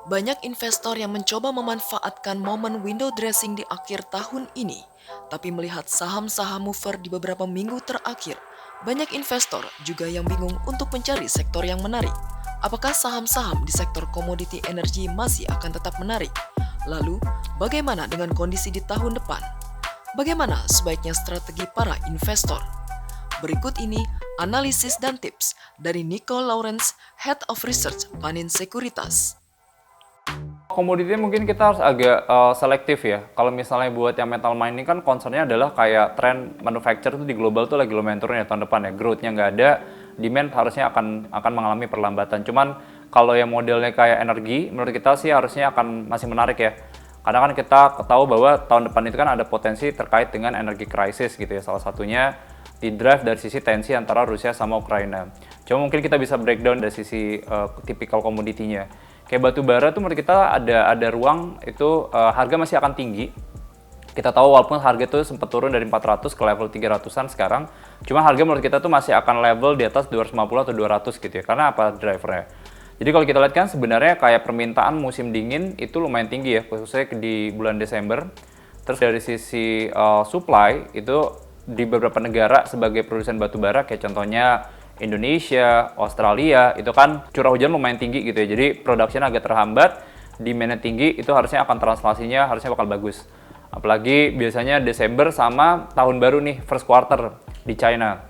Banyak investor yang mencoba memanfaatkan momen window dressing di akhir tahun ini, tapi melihat saham-saham mover di beberapa minggu terakhir, banyak investor juga yang bingung untuk mencari sektor yang menarik. Apakah saham-saham di sektor komoditi energi masih akan tetap menarik? Lalu, bagaimana dengan kondisi di tahun depan? Bagaimana sebaiknya strategi para investor? Berikut ini analisis dan tips dari Nicole Lawrence, Head of Research Panin Sekuritas. Komoditi mungkin kita harus agak selektif ya. Kalau misalnya buat yang metal mining kan concernnya adalah kayak tren manufacture itu di global tuh lagi lumayan turun ya tahun depan ya. Growth-nya nggak ada, demand harusnya akan mengalami perlambatan. Cuman kalau yang modelnya kayak energi, menurut kita sih harusnya akan masih menarik ya. Karena kan kita tahu bahwa tahun depan itu kan ada potensi terkait dengan energi krisis gitu ya. Salah satunya di drive dari sisi tensi antara Rusia sama Ukraina. Cuma mungkin kita bisa breakdown dari sisi tipikal komoditinya. Kayak batu bara tuh menurut kita ada ruang itu harga masih akan tinggi. Kita tahu walaupun harga itu sempat turun dari 400 ke level 300-an sekarang, cuma harga menurut kita tuh masih akan level di atas 250 atau 200 gitu ya. Karena apa drivernya? Jadi kalau kita lihat kan sebenarnya kayak permintaan musim dingin itu lumayan tinggi ya, khususnya di bulan Desember. Terus dari sisi supply itu di beberapa negara sebagai produsen batu bara kayak contohnya Indonesia, Australia, itu kan curah hujan lumayan tinggi gitu ya. Jadi production agak terhambat, demand-nya tinggi, itu harusnya akan translasinya harusnya bakal bagus. Apalagi biasanya Desember sama tahun baru nih, first quarter di China.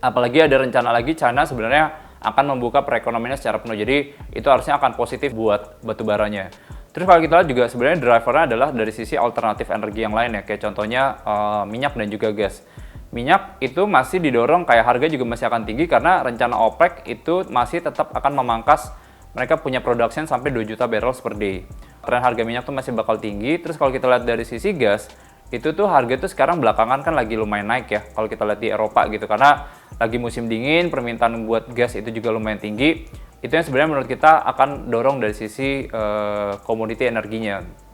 Apalagi ada rencana lagi China sebenarnya akan membuka perekonomiannya secara penuh. Jadi itu harusnya akan positif buat batu baranya. Terus kalau kita lihat juga sebenarnya drivernya adalah dari sisi alternatif energi yang lain ya, kayak contohnya minyak dan juga gas. Minyak itu masih didorong kayak harga juga masih akan tinggi karena rencana OPEC itu masih tetap akan memangkas, mereka punya production sampai 2 juta barrels per day. Tren harga minyak tuh masih bakal tinggi. Terus kalau kita lihat dari sisi gas, itu tuh harga tuh sekarang belakangan kan lagi lumayan naik ya kalau kita lihat di Eropa gitu, karena lagi musim dingin, permintaan buat gas itu juga lumayan tinggi. Itu yang sebenarnya menurut kita akan dorong dari sisi komoditi energinya.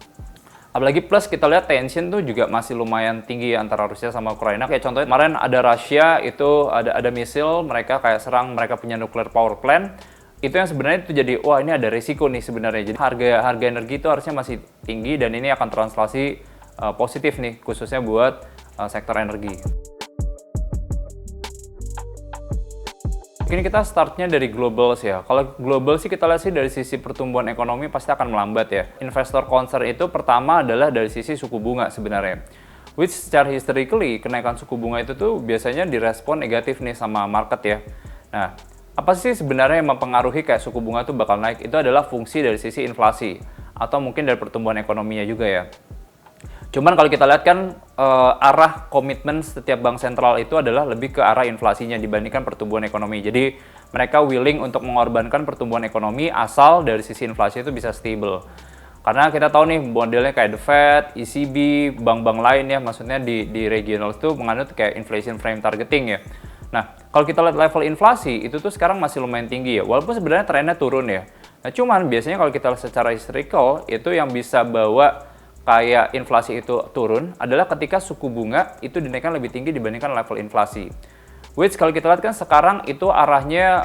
Apalagi plus kita lihat tension tuh juga masih lumayan tinggi antara Rusia sama Ukraina. Kayak contohnya kemarin ada Rusia itu ada misil, mereka kayak serang, mereka punya nuclear power plant. Itu yang sebenarnya itu jadi wah ini ada risiko nih sebenarnya. Jadi harga energi itu harusnya masih tinggi dan ini akan translasi positif nih khususnya buat sektor energi. Mungkin kita startnya dari global sih ya. Kalau global sih kita lihat sih dari sisi pertumbuhan ekonomi pasti akan melambat ya. Investor concern itu pertama adalah dari sisi suku bunga sebenarnya. Which secara historically kenaikan suku bunga itu tuh biasanya direspon negatif nih sama market ya. Nah, apa sih sebenarnya yang mempengaruhi kayak suku bunga tuh bakal naik? Itu adalah fungsi dari sisi inflasi atau mungkin dari pertumbuhan ekonominya juga ya. Cuman kalau kita lihat kan arah komitmen setiap bank sentral itu adalah lebih ke arah inflasinya dibandingkan pertumbuhan ekonomi. Jadi mereka willing untuk mengorbankan pertumbuhan ekonomi asal dari sisi inflasi itu bisa stable. Karena kita tahu nih modelnya kayak The Fed, ECB, bank-bank lain ya, maksudnya di regional itu menganut kayak inflation frame targeting ya. Nah, kalau kita lihat level inflasi itu tuh sekarang masih lumayan tinggi ya, walaupun sebenarnya trennya turun ya. Nah, cuman biasanya kalau kita lihat secara historical itu yang bisa bawa kayak inflasi itu turun adalah ketika suku bunga itu dinaikkan lebih tinggi dibandingkan level inflasi. Which kalau kita lihat kan sekarang itu arahnya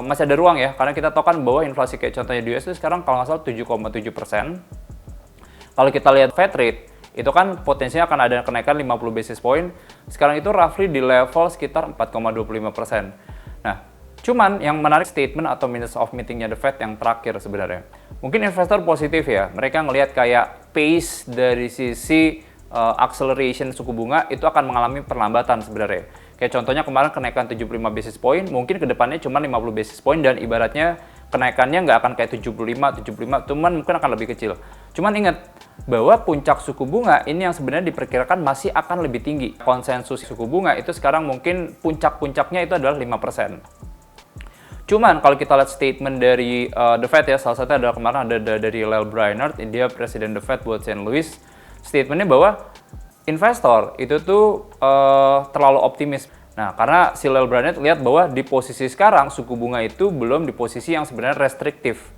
masih ada ruang ya, karena kita tahu kan bahwa inflasi kayak contohnya di US itu sekarang kalau nggak salah 7,7%. Kalau kita lihat Fed rate, itu kan potensinya akan ada kenaikan 50 basis point. Sekarang itu roughly di level sekitar 4,25%. Nah, cuman yang menarik statement atau minutes of meeting-nya The Fed yang terakhir sebenarnya. Mungkin investor positif ya, mereka ngelihat kayak pace dari sisi acceleration suku bunga itu akan mengalami perlambatan sebenarnya. Kayak contohnya kemarin kenaikan 75 basis point, mungkin kedepannya cuma 50 basis point dan ibaratnya kenaikannya nggak akan kayak 75, cuman mungkin akan lebih kecil. Cuman ingat bahwa puncak suku bunga ini yang sebenarnya diperkirakan masih akan lebih tinggi. Konsensus suku bunga itu sekarang mungkin puncak-puncaknya itu adalah 5%. Cuman kalau kita lihat statement dari The Fed ya, salah satunya adalah kemarin ada dari Lael Brainerd, dia presiden The Fed buat St. Louis, statementnya bahwa investor itu tuh terlalu optimis. Nah, karena si Lael Brainerd lihat bahwa di posisi sekarang suku bunga itu belum di posisi yang sebenarnya restriktif.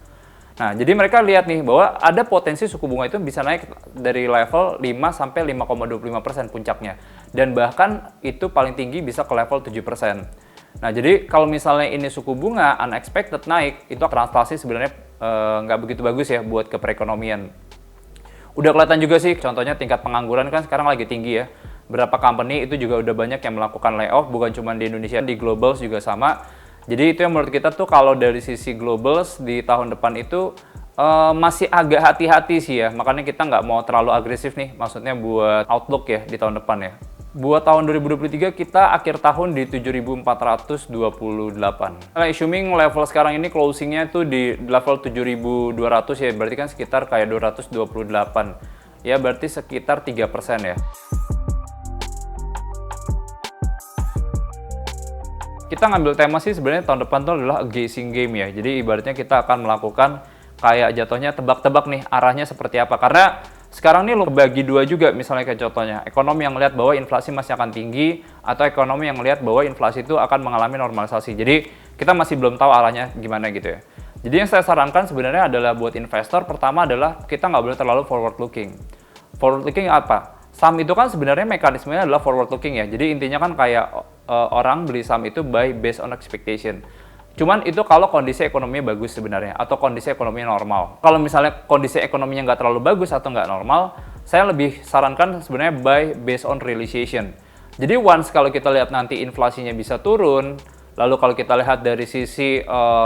Nah, jadi mereka lihat nih bahwa ada potensi suku bunga itu bisa naik dari level 5 sampai 5,25% puncaknya. Dan bahkan itu paling tinggi bisa ke level 7%. Nah, jadi kalau misalnya ini suku bunga unexpected naik, itu translasi sebenarnya nggak begitu bagus ya buat ke perekonomian. Udah kelihatan juga sih, contohnya tingkat pengangguran kan sekarang lagi tinggi ya. Berapa company itu juga udah banyak yang melakukan layoff, bukan cuma di Indonesia, di global juga sama. Jadi itu yang menurut kita tuh kalau dari sisi global di tahun depan itu masih agak hati-hati sih ya. Makanya kita nggak mau terlalu agresif nih, maksudnya buat outlook ya di tahun depan ya. Buat tahun 2023 kita akhir tahun di 7.428. Assuming level sekarang ini closingnya tuh di level 7.200 ya, berarti kan sekitar kayak 228. Ya berarti sekitar 3% ya. Kita ngambil tema sih sebenarnya tahun depan itu adalah a guessing game ya. Jadi ibaratnya kita akan melakukan kayak jatuhnya tebak-tebak nih arahnya seperti apa. Karena sekarang nih lo bagi dua juga, misalnya kayak contohnya ekonomi yang melihat bahwa inflasi masih akan tinggi atau ekonomi yang melihat bahwa inflasi itu akan mengalami normalisasi. Jadi kita masih belum tahu arahnya gimana gitu ya. Jadi yang saya sarankan sebenarnya adalah buat investor, pertama adalah kita nggak boleh terlalu forward looking. Forward looking apa? Saham itu kan sebenarnya mekanismenya adalah forward looking ya. Jadi intinya kan kayak orang beli saham itu buy based on expectation. Cuman itu kalau kondisi ekonominya bagus sebenarnya, atau kondisi ekonominya normal. Kalau misalnya kondisi ekonominya nggak terlalu bagus atau nggak normal, saya lebih sarankan sebenarnya buy based on realization. Jadi once kalau kita lihat nanti inflasinya bisa turun, lalu kalau kita lihat dari sisi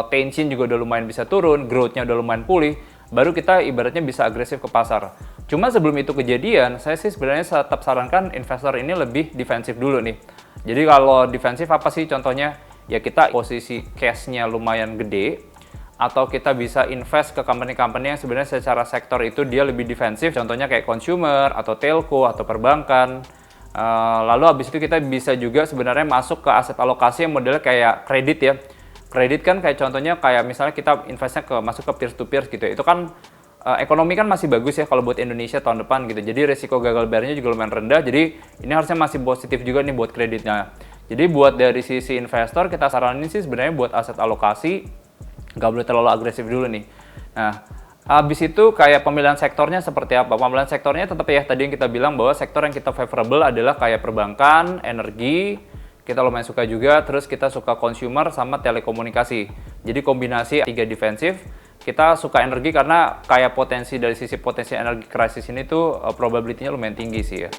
tension juga udah lumayan bisa turun, growth-nya udah lumayan pulih, baru kita ibaratnya bisa agresif ke pasar. Cuma sebelum itu kejadian, saya sih sebenarnya tetap sarankan investor ini lebih defensif dulu nih. Jadi kalau defensif apa sih contohnya? Ya kita posisi cash-nya lumayan gede, atau kita bisa invest ke company-company yang sebenarnya secara sektor itu dia lebih defensif, contohnya kayak consumer, atau telco, atau perbankan. Lalu habis itu kita bisa juga sebenarnya masuk ke aset alokasi yang modelnya kayak kredit ya. Kredit kan kayak contohnya kayak misalnya kita investnya masuk ke peer-to-peer gitu ya. Itu kan ekonomi kan masih bagus ya kalau buat Indonesia tahun depan gitu. Jadi resiko gagal bayarnya juga lumayan rendah. Jadi ini harusnya masih positif juga nih buat kreditnya. Jadi buat dari sisi investor kita saranin sih sebenarnya buat aset alokasi nggak boleh terlalu agresif dulu nih. Nah, habis itu kayak pemilihan sektornya seperti apa? Pemilihan sektornya tetap ya tadi yang kita bilang bahwa sektor yang kita favorable adalah kayak perbankan, energi, kita lumayan suka juga, terus kita suka consumer sama telekomunikasi. Jadi kombinasi 3 defensif. Kita suka energi karena kayak potensi dari sisi potensi energi krisis ini tuh probability-nya lumayan tinggi sih ya.